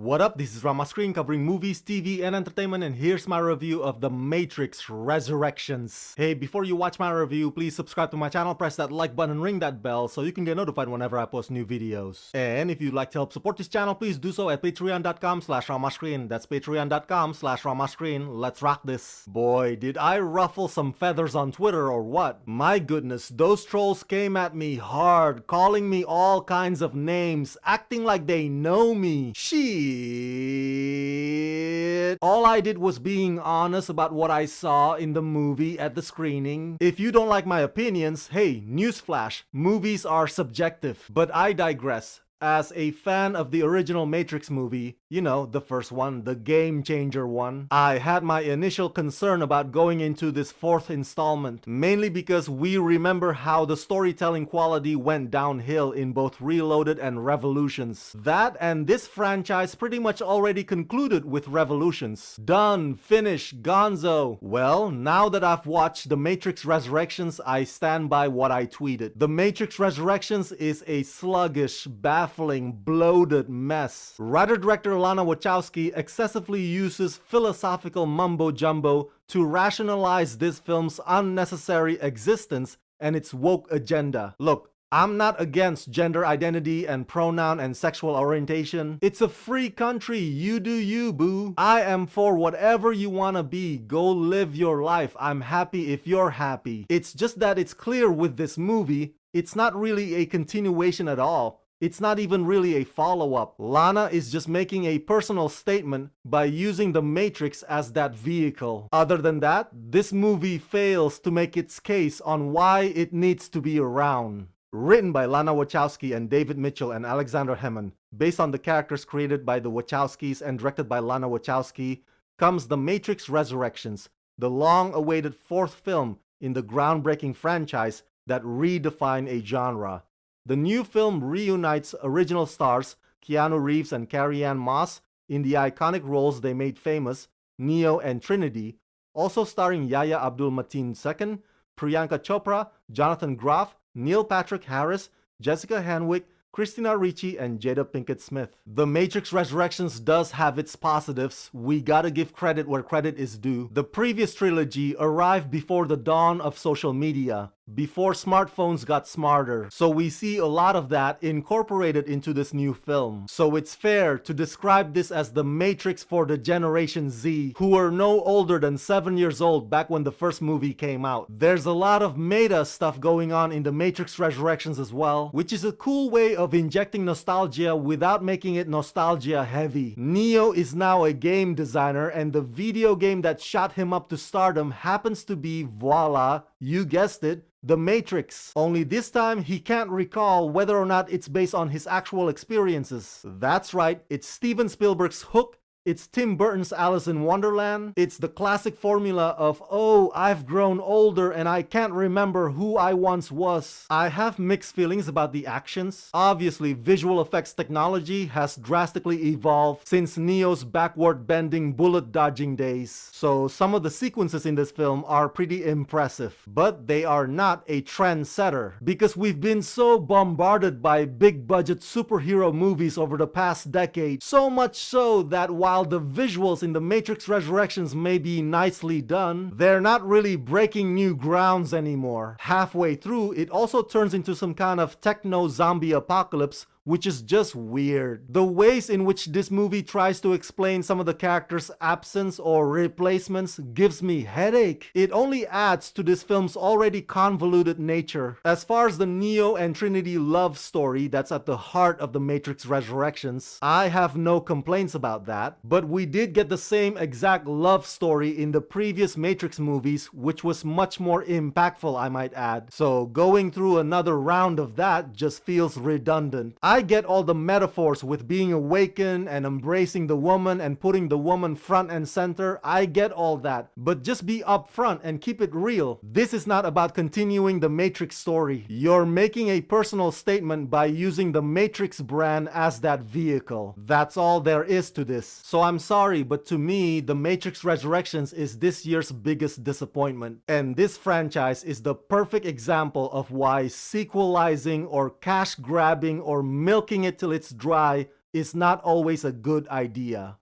What up, this is Rama Screen covering movies, TV, and entertainment, and here's my review of The Matrix Resurrections. Hey, before you watch my review, please subscribe to my channel, press that like button, and ring that bell so you can get notified whenever I post new videos. And if you'd like to help support this channel, please do so at patreon.com/ramascreen. That's patreon.com/ramascreen. Let's rock this. Boy, did I ruffle some feathers on Twitter or what? My goodness, those trolls came at me hard, calling me all kinds of names, acting like they know me. Shit. All I did was being honest about what I saw in the movie at the screening. If you don't like my opinions, hey, newsflash, movies are subjective. But I digress. As a fan of the original Matrix movie, you know, the first one, the game changer one, I had my initial concern about going into this fourth installment, mainly because we remember how the storytelling quality went downhill in both Reloaded and Revolutions. That and this franchise pretty much already concluded with Revolutions. Done, finished, gonzo. Well, now that I've watched The Matrix Resurrections, I stand by what I tweeted. The Matrix Resurrections is a sluggish, baffling, bloated mess. Writer-director Lana Wachowski excessively uses philosophical mumbo-jumbo to rationalize this film's unnecessary existence and its woke agenda. Look, I'm not against gender identity and pronoun and sexual orientation. It's a free country, you do you, boo. I am for whatever you wanna be. Go live your life. I'm happy if you're happy. It's just that it's clear with this movie, it's not really a continuation at all. It's not even really a follow-up. Lana is just making a personal statement by using the Matrix as that vehicle. Other than that, this movie fails to make its case on why it needs to be around. Written by Lana Wachowski and David Mitchell and Alexander Hemmon, based on the characters created by the Wachowskis and directed by Lana Wachowski, comes The Matrix Resurrections, the long-awaited fourth film in the groundbreaking franchise that redefined a genre. The new film reunites original stars Keanu Reeves and Carrie-Anne in the iconic roles they made famous, Neo and Trinity, also starring Yahya Abdul-Mateen II, Priyanka Chopra, Jonathan Groff, Neil Patrick Harris, Jessica Henwick, Christina Ricci, and Jada Pinkett Smith. The Matrix Resurrections does have its positives. We gotta give credit where credit is due. The previous trilogy arrived before the dawn of social media, before smartphones got smarter, so we see a lot of that incorporated into this new film. So it's fair to describe this as the Matrix for the Generation Z, who were no older than 7 years old back when the first movie came out. There's a lot of meta stuff going on in the Matrix Resurrections as well, which is a cool way of injecting nostalgia without making it nostalgia heavy. Neo is now a game designer, and the video game that shot him up to stardom happens to be, voila, you guessed it, The Matrix. Only this time, he can't recall whether or not it's based on his actual experiences. That's right, it's Steven Spielberg's Hook, it's Tim Burton's Alice in Wonderland, it's the classic formula of, oh, I've grown older and I can't remember who I once was. I have mixed feelings about the actions. Obviously, visual effects technology has drastically evolved since Neo's backward-bending bullet-dodging days. So some of the sequences in this film are pretty impressive, but they are not a trendsetter because we've been so bombarded by big-budget superhero movies over the past decade, so much so that while the visuals in The Matrix Resurrections may be nicely done, they're not really breaking new grounds anymore. Halfway through, it also turns into some kind of techno-zombie apocalypse, which is just weird. The ways in which this movie tries to explain some of the characters' absence or replacements gives me headache. It only adds to this film's already convoluted nature. As far as the Neo and Trinity love story that's at the heart of The Matrix Resurrections, I have no complaints about that, but we did get the same exact love story in the previous Matrix movies, which was much more impactful, I might add. So going through another round of that just feels redundant. I get all the metaphors with being awakened and embracing the woman and putting the woman front and center. I get all that. But just be upfront and keep it real. This is not about continuing the Matrix story. You're making a personal statement by using the Matrix brand as that vehicle. That's all there is to this. So I'm sorry, but to me, The Matrix Resurrections is this year's biggest disappointment. And this franchise is the perfect example of why sequelizing or cash grabbing or milking it till it's dry is not always a good idea.